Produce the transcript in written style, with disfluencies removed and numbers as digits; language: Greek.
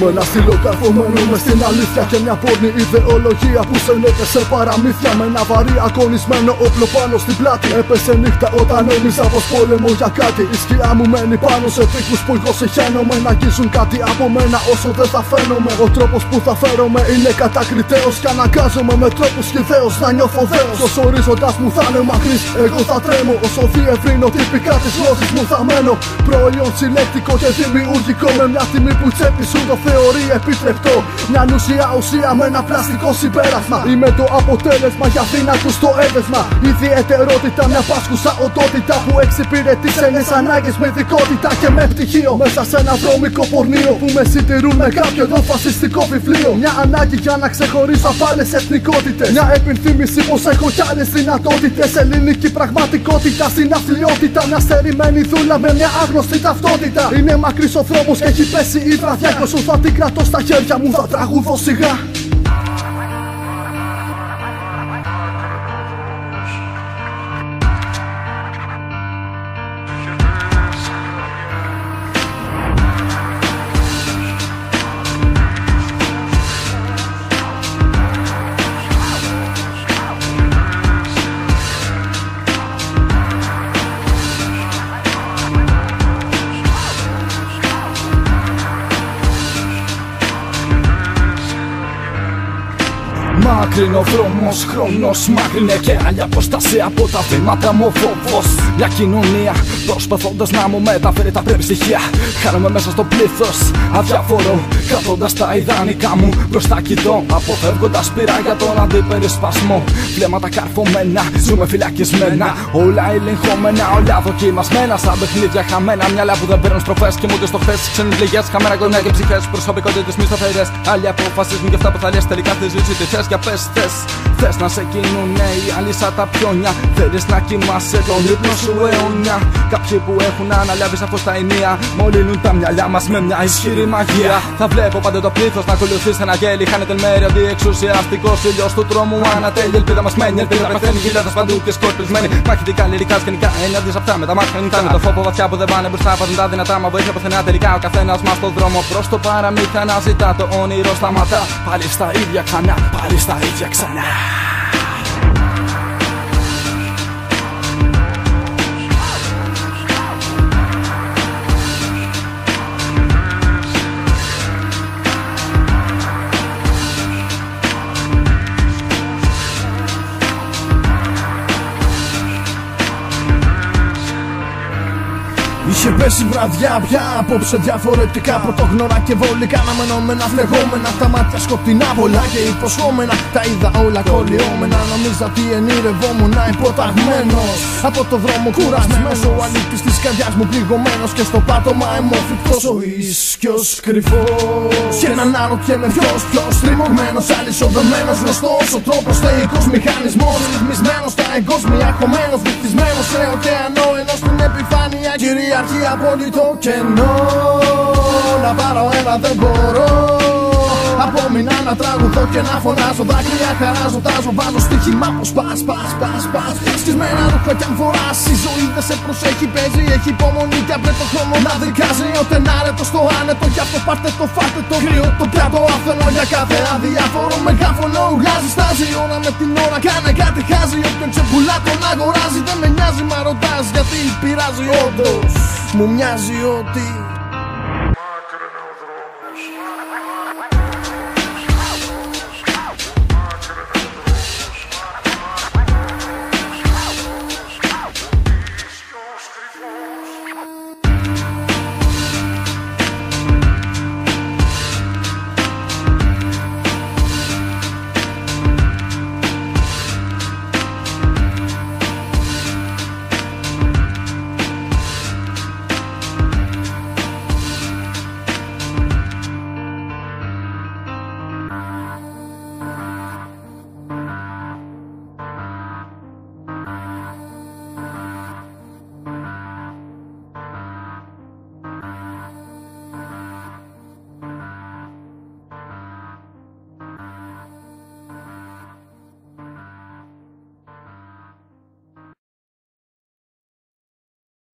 Με ένα στυλό καρφωμένο μες στην αλήθεια και μια πόρνη ιδεολογία που σέρνεται σε παραμύθια. Με ένα βαρύ ακονισμένο όπλο πάνω στην πλάτη. Έπεσε νύχτα όταν νόμιζα πως πόλεμο για κάτι. Η σκιά μου μένει πάνω σε τείχους που εγώ συχαίνομαι. Να αγγίζουν κάτι από μένα όσο δεν θα φαίνομαι. Ο τρόπος που θα φέρομαι είναι κατακριτέος και αναγκάζομαι με τρόπους χυδαίους να νιώθω δέος. Ως ορίζοντας μου θα είναι μακρύς, εγώ θα τρέμω. Όσο διευρύνω τυπικά τις γλώσσες μου θα μένω. Προϊόν συλλεκτικό και δημιουργικό. Με μια τιμή που τσέπη σου το θεωρεί επιτρεπτό. Μια ουσία με ένα πλαστικό συμπέρασμα. Είμαι το αποτέλεσμα για δύνατους στο έδεσμα. Ιδιαιτερότητα, μια πάσκουσα οντότητα που εξυπηρετεί ξένες ανάγκες με ειδικότητα και με πτυχίο. Μέσα σε ένα βρώμικο πορνείο που με συντηρούν με κάποιο εδώ φασιστικό βιβλίο. Μια ανάγκη για να ξεχωρίσω απ' άλλες εθνικότητες. Μια επιθύμηση πως έχω κι άλλες δυνατότητες. Ελληνική πραγματικότητα στην αθλειότητα. Μια στερημένη δούλα με μια άγνωστη ταυτότητα. Είναι μακρύς ο δρόμος και έχει πέσει η βραδιά. Και όσο θα την κρατώ στα χέρια μου θα τραγουδώ σιγά. Μακρινό δρόμος, χρόνος μάκρυνε και άλλη αποστασία από τα βήματα μου ο φόβος. Μια κοινωνία προσπαθώντας να μου μεταφέρει τα πρέπει στοιχεία. Χάνομαι μέσα στο πλήθος, αδιάφορο, κρατώντας τα ιδανικά μου μπροστά κοιτώ, αποφεύγοντας πειρά για τον αντιπερισπασμό. Βλέμματα καρφωμένα, ζούμε φυλακισμένα, όλα ελεγχόμενα, όλα δοκιμασμένα. Σαν παιχνίδια χαμένα, μυαλά που δεν παίρνουν στροφές και μου και στο χθες. Ξένες πληγές, χαμένα κομμάτια και ψυχές, προσωπικότητες μη σταθερές. Άλλοι αποφασίζουν για αυτά που θα λες τελικά στη ζήτηση. Τι θες για πες, θες να σε κίνουνε οι άλλοι σαν τα πιόνια. Θέλεις να κοιμάσαι τον ύπνο σου αιώνια. Κάποιοι που έχουν αναλάβει σαφώς τα ενία μολύνουν τα μυαλιά μας με μια ισχυρή μαγεία. Θα βλέπω πάντα το πλήθος να ακολουθεί σε ένα γέλι. Χάνεται μέρη αντιεξουσιαστικός ήλιος του τρόμου. Ανατέλει ελπίδα μας μένει, ελπίδα πεθαίνει. Γυλάδας παντού και σκορπισμένοι. Μαχητικά, λυρικά, σκηνικά, ενάντια σε αυτά με τα μάτια νυχτά. Με το φόβο βαθιά που δεν πάνε μπροστά, βάζουν τα δυνατά. Μα βοήθεια πουθενά τελικά ο καθένας μας στον δρόμο προς το παραμύθι αναζητά το όνειρο σταματά. Πάλι στα ίδια ξανά, πάλι στα ίδια ξανά. Είχε πέσει βραδιά πια, απόψε διαφορετικά. Πρωτόγνωρα και βολικά, αναμενόμενα, φλεγόμενα. Τα μάτια σκοτεινά, πολλά και υποσχόμενα. Τα είδα όλα κολλιόμενα. Νομίζα ότι ενηρευόμουν υποταγμένος. Από το δρόμο κουρασμένος, ο αλήτης της καρδιάς μου πληγωμένος. Και στο πάτωμα αιμόφρικτος, ο ίσκιος κρυφός. Και να αναρωτιέμαι ποιος τριμωγμένος, αλυσοδεμένος, γνωστός. Ο τρόπος θεϊκός μηχανισμός. Ρυθμισμένος στα εγκόσμια, χωμένος, βυθισμένος σε ωκεανό. Ενώ στην επιφάνεια κυριαρχεί απόλυτο κενό. Να πάρω ένα δεν μπορώ. Απόμεινα να τραγουδώ και να φωνάζω. Δάκρυα χαράζω, τάζω, βάζω στοίχημα πως πας. Σκισμένα ρούχα κι αν φοράς. Η ζωή δεν σε προσέχει, παίζει, έχει υπομονή και απρέ το χρόνο να δικάζει. Ότε να ρέτο στο άνετο, γι' αυτό πάρτε το, φάτε το κρύο, το πιάτο άθενο. Για κάθε αδιάφορο μεγάφωνο ουγάζει, στάζει ώρα με την ώρα, κάνε κάτι χάζει. Όποιον ξεπουλά τον αγοράζει, δεν με νοιάζει μα ρωτάς γιατί πειράζει όντως. Μου μοιάζει ότι